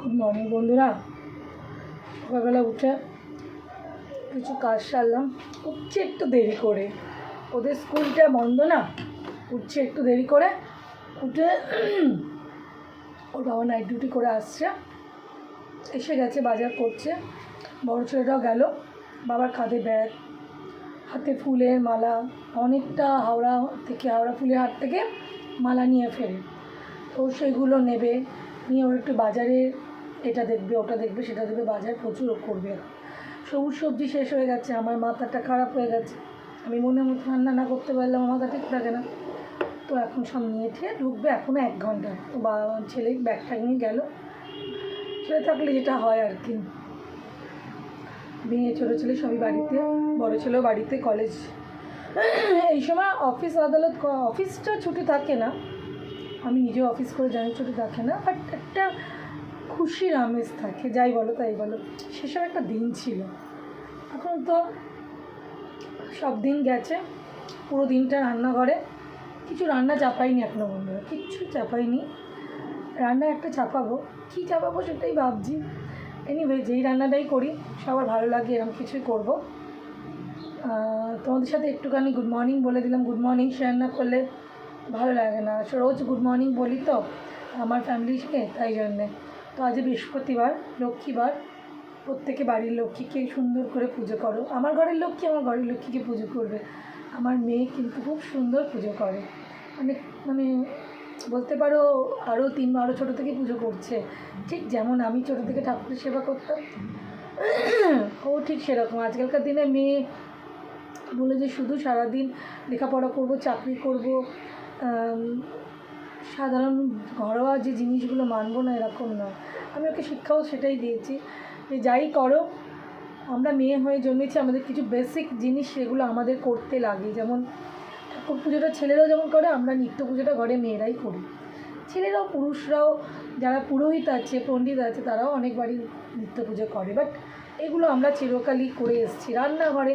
Good morning বন্ধুরা। সকালবেলা উঠে কিছু কাজ সারলাম। উঠছে একটু দেরি করে, ওদের স্কুলটা বন্ধ না, উঠছে একটু দেরি করে। উঠে ওর বাবা নাইট ডিউটি করে আসছে, এসে গেছে, বাজার করছে। বড় ছেলেটাও গেল, বাবার কাঁধে ব্যাগ, হাতে ফুলের মালা, অনেকটা হাওড়া ফুলের হাট থেকে মালা নিয়ে ফেরে। তো সেগুলো নেবে, নিয়ে ওর একটু বাজারে এটা দেখবে ওটা দেখবে সেটা দেখবে, বাজার প্রচুর করবে। সবুজ সবজি শেষ হয়ে গেছে, আমার মাথাটা খারাপ হয়ে গেছে। আমি মনে মতো রান্না না করতে পারলে আমার মাথা ঠিক থাকে না। তো এখন সব নিয়ে ঠিয়ে ঢুকবে, এখনও 1 ঘন্টা। তো ছেলে ব্যাগটা নিয়ে গেল। ছেলে থাকলে যেটা হয় আর কি, মেয়ে ছোটো ছেলে সবই বাড়িতে, বড় ছেলেও বাড়িতে, কলেজ। এই সময় অফিস আদালত, অফিসটা ছুটি থাকে না, আমি নিজে অফিস করে জানি ছুটি থাকে না, বাট একটা খুশির আমেজ থাকে, যাই বলো তাই বলো। সেসব একটা দিন ছিল। এখন তো সব দিন গেছে, পুরো দিনটা রান্নাঘরে। কিছু রান্না চাপাইনি এখনও বন্ধুরা, কিচ্ছু চাপাইনি। রান্না একটা চাপাবো, কী চাপাবো সেটাই ভাবছি। এনিওয়ে, যেই রান্নাটাই করি সবার ভালো লাগে, এরকম কিছুই করবো। তোমাদের সাথে একটুখানি গুড মর্নিং বলে দিলাম। গুড মর্নিং শেয়ার না করলে ভালো লাগে না, রোজ গুড মর্নিং বলি তো আমার ফ্যামিলিকে, তাই জন্যে। তো আজ বৃহস্পতিবার, লক্ষ্মীবার, প্রত্যেকে বাড়ির লক্ষ্মীকে সুন্দর করে পুজো করো। আমার ঘরের লক্ষ্মী আমার ঘরের লক্ষ্মীকে পুজো করবে। আমার মেয়ে কিন্তু খুব সুন্দর পুজো করে, মানে বলতে পারো আরও ছোটো থেকে পুজো করছে, ঠিক যেমন আমি ছোটো থেকে ঠাকুরের সেবা করতাম, ও ঠিক সেরকম। আজকালকার দিনে মেয়ে বলে যে শুধু সারাদিন লেখাপড়া করব, চাকরি করব, সাধারণ ঘরোয়া যে জিনিসগুলো মানবো না, এরকম নয়। আমি ওকে শিক্ষাও সেটাই দিয়েছি যে যাই করো, আমরা মেয়ে হয়ে জন্মেছি, আমাদের কিছু বেসিক জিনিস সেগুলো আমাদের করতে লাগে। যেমন ঠাকুর পুজোটা ছেলেরাও যেমন করে, আমরা নিত্য পুজোটা ঘরে মেয়েরাই করি। ছেলেরাও, পুরুষরাও, যারা পুরোহিত আছে, পণ্ডিত আছে, তারাও অনেক বাড়ি নিত্য পুজো করে। বাট এগুলো আমরা চিরকালই করে এসেছি। রান্নাঘরে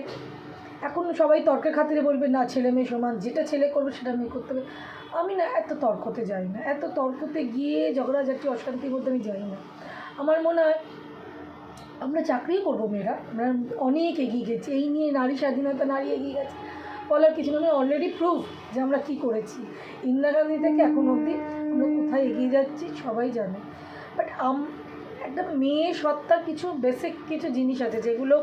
এখন সবাই তর্কের খাতিরে বলবে না ছেলে মেয়ে সমান, যেটা ছেলে করবে সেটা মেয়ে করতে হবে। আমি না এত তর্কতে যাই না, এত তর্কতে গিয়ে ঝগড়াঝাটি অশান্তির মধ্যে আমি যাই না। আমার মনে হয় আমরা চাকরিই করবো মেয়েরা, আমরা অনেক এগিয়ে গেছি এই নিয়ে। নারী স্বাধীনতা, নারী এগিয়ে গেছে বলার কিছু নয়, অলরেডি প্রুফ যে আমরা কী করেছি। ইন্দিরা গান্ধী থেকে এখন অবধি আমরা কোথায় এগিয়ে যাচ্ছি সবাই জানে। বাট একটা মেয়ে সত্তার কিছু বেসিক কিছু জিনিস আছে যেগুলো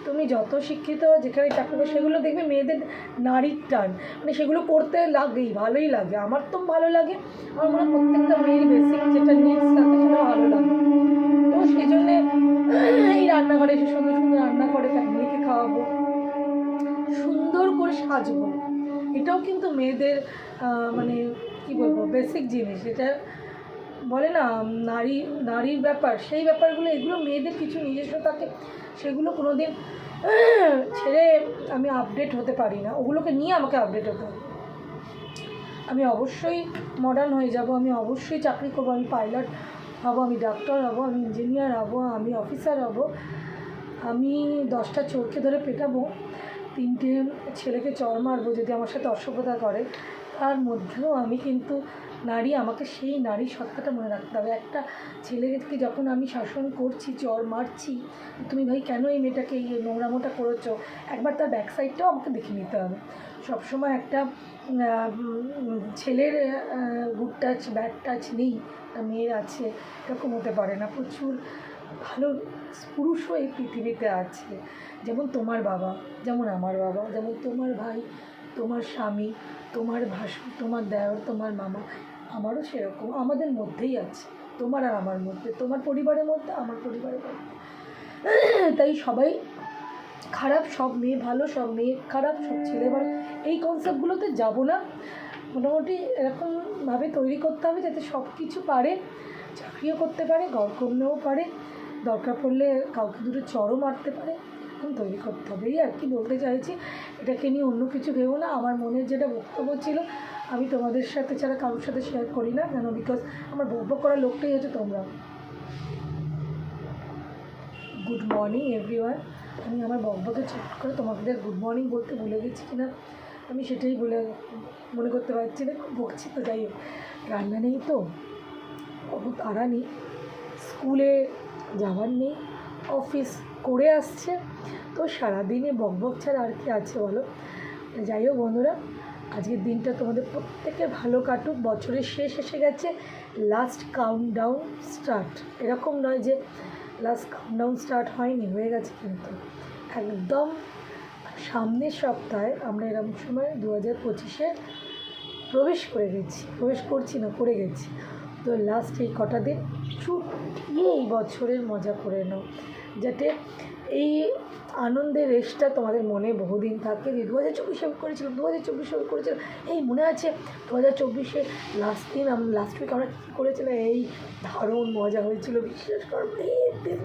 তুমি যত শিক্ষিত যেখানে চাকরি করো, সেগুলো দেখবে মেয়েদের নারীর টান, মানে সেগুলো করতে লাগেই, ভালোই লাগে। আমার তো ভালো লাগে, আমার মনে হয় প্রত্যেকটা মেয়ের বেসিক যেটা নিডস থাকে সেটা ভালো লাগে। তো সেই জন্যে এই রান্নাঘরে এসে সুন্দর সুন্দর রান্না করে ফ্যামিলিকে খাওয়াবো, সুন্দর করে সাজবো। এটাও কিন্তু মেয়েদের মানে কী বলবো, বেসিক জিনিস। এটা বলে না নারীর ব্যাপার, সেই ব্যাপারগুলো, এগুলো মেয়েদের কিছু নিজস্ব থাকে, সেগুলো কোনো দিন ছেড়ে আমি আপডেট হতে পারি না, ওগুলোকে নিয়ে আমাকে আপডেট হতে হবে। আমি অবশ্যই মডার্ন হয়ে যাব, আমি অবশ্যই চাকরি করবো, আমি পাইলট হব, আমি ডাক্তার হব, আমি ইঞ্জিনিয়ার হব, আমি অফিসার হব, আমি 10টা চোরকে ধরে পেটাবো, 3টে ছেলেকে চড় মারবো যদি আমার সাথে অসভ্যতা করে। তার মধ্যেও আমি কিন্তু নারী, আমাকে সেই নারী সত্তাটা মনে রাখতে হবে। একটা ছেলেকে যখন আমি শাসন করছি, চড় মারছি, তুমি ভাই কেন এই মেয়েটাকে এই নোংরামোটা করেছো, একবার তার ব্যাক সাইডটাও আমাকে দেখে নিতে হবে। সবসময় একটা ছেলের গুড টাচ ব্যাড টাচ নেই, মেয়ের আছে, এরকম হতে পারে না। প্রচুর ভালো পুরুষও এই পৃথিবীতে আছে, যেমন তোমার বাবা, যেমন আমার বাবা, যেমন তোমার ভাই, তোমার স্বামী, তোমার ভাসুর, তোমার দেওর, তোমার মামা, আমারও সেরকম আমাদের মধ্যেই আছে, তোমার আর আমার মধ্যে, তোমার পরিবারের মধ্যে, আমার পরিবারের মধ্যে। তাই সবাই খারাপ, সব মেয়ে ভালো, সব মেয়ে খারাপ, সব ছেলে ভালো, এই কনসেপ্টগুলোতে যাব না। মোটামুটি এরকমভাবে তৈরি করতে হবে যাতে সব কিছু পারে, চাকরিও করতে পারে, ঘর করলেও পারে, দরকার পড়লে কাউকে দুটো চড়ও মারতে পারে, এখন তৈরি করতে হবে। এই আর কি বলতে চাইছি, এটাকে নিয়ে অন্য কিছু ভেবো না। আমার মনের যেটা বক্তব্য ছিল আমি তোমাদের সাথে ছাড়া কারোর সাথে শেয়ার করি না, কেন, বিকজ আমার বকবক করার লোকটাই হচ্ছে তোমরা। Good morning everyone. আমি আমার বকবকে ছোট করে তোমাদের গুড মর্নিং বলতে ভুলে গেছি কিনা আমি সেটাই মনে করতে পারছি না, বকছি তো। যাই হোক, রান্না নেই তো, কোনো তাড়া নেই, স্কুলে যাওয়ার নেই, অফিস করে আসছে, তো সারাদিনে বকবক ছাড়া আর কি আছে বলো। যাই হোক বন্ধুরা, আজকের দিনটা তোমাদের প্রত্যেকের ভালো কাটুক। বছরের শেষ এসে গেছে, লাস্ট কাউন্টডাউন স্টার্ট। এরকম নয় যে লাস্ট কাউন্টডাউন স্টার্ট হয়নি, হয়ে গেছে, কিন্তু একদম সামনের সপ্তাহে আমরা এরকম সময় 2025-এ প্রবেশ করছি না, করে গেছি। তো লাস্ট এই কটা দিন ছুটিয়ে এই বছরের মজা করে নাও, যাতে এই আনন্দের রেশটা তোমাদের মনে বহুদিন থাকে। যে 2024 আমি করেছিলাম, 2024 আমি করেছিলাম, এই মনে আছে 2024-এ লাস্ট উইক আমরা কী করেছিলাম, এই দারুণ মজা হয়েছিল, বিশেষ করে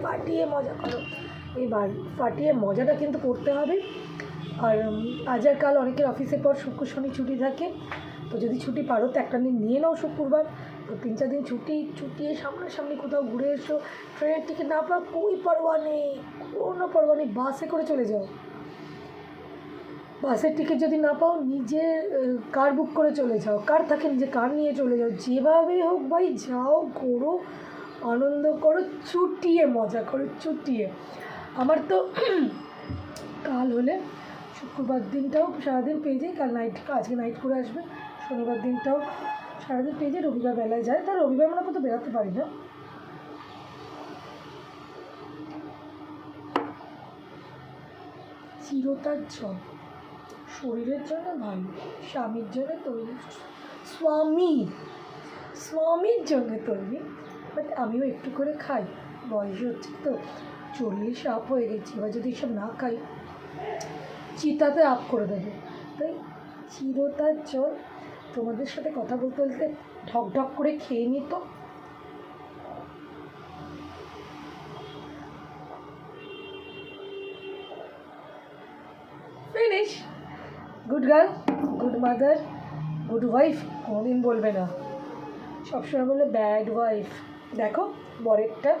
ফাটিয়ে মজা করো। এই ফাটিয়ে মজাটা কিন্তু করতে হবে। আর আজ আর কাল অনেকের অফিসের পর শুক্র শনি ছুটি থাকে, তো যদি ছুটি পারো তো একটা দিন নিয়ে নাও শুক্রবার, তো 3-4 দিন ছুটিয়ে সামনাসামনি কোথাও ঘুরে এসো। ট্রেনের টিকিট না পাও কোনো পরোয়া নেই, বাসে করে চলে যাও। বাসের টিকিট যদি না পাও নিজের কার বুক করে চলে যাও, কার থাকে নিজে কার নিয়ে চলে যাও, যেভাবে হোক ভাই যাও, ঘোরো, আনন্দ করো, চুটিয়ে মজা করো, চুটিয়ে। আমার তো কাল হলে শুক্রবার দিনটাও সারাদিন পেয়ে যাই, আজকে নাইট করে আসবে, শনিবার দিনটাও সারাদিন পেয়ে যাই, রবিবার বেলায় যায়, তার রবিবার আমরা কোথাও বেরোতে পারি না। চিরতার জল শরীরের জন্য ভালো, স্বামীর জন্য তৈরি, স্বামীর জন্য তৈরি, বাট আমিও একটু করে খাই, বয়স হচ্ছে তো, 40 আপ হয়ে গেছি, এবার যদি এসব না খাই চিতাতে আপ করে দেবে। তাই চিরতার জল তোমাদের সাথে কথা বলতে বলতে ঢক করে খেয়ে নিত। Finish. Good girl, good mother, good wife কোনোদিন বলবে না, সবসময় বললে ব্যাড ওয়াইফ। দেখো বরেরটা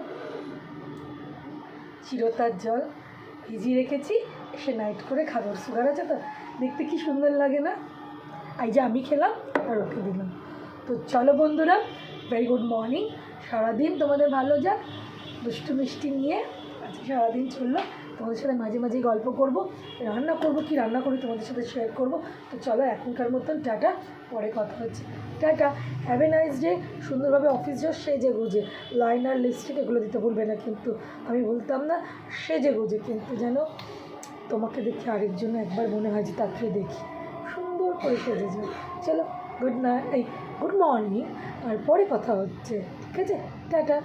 চিরতার জল ভিজিয়ে রেখেছি, সে নাইট করে খাবার, সুগার আছে তো, দেখতে কি সুন্দর লাগে না? এই যে আমি খেলাম আর ওকে দিলাম। তো চলো বন্ধুরা, ভেরি গুড মর্নিং, সারাদিন তোমাদের ভালো যাক, দুষ্টু মিষ্টি নিয়ে আজকে সারাদিন চললো। তোমাদের সাথে মাঝে মাঝেই গল্প করব, রান্না করি তোমাদের সাথে শেয়ার করব। তো চলো এখনকার মতন টাটা, পরে কথা হচ্ছে, tata, have a nice day. সুন্দরভাবে অফিস যাও সেজে গুজে, লাইনার লিপস্টিক এগুলো দিতে ভুলবে না, কিন্তু আমি বলতাম না, সেজে গুজে, কিন্তু যেন তোমাকে দেখে আরেকজন একবার মনে হয় যে তাকে দেখি সুন্দর করে সেজেছে। চলো গুড মর্নিং, আর পরে কথা হচ্ছে, ঠিক আছে, টাটা।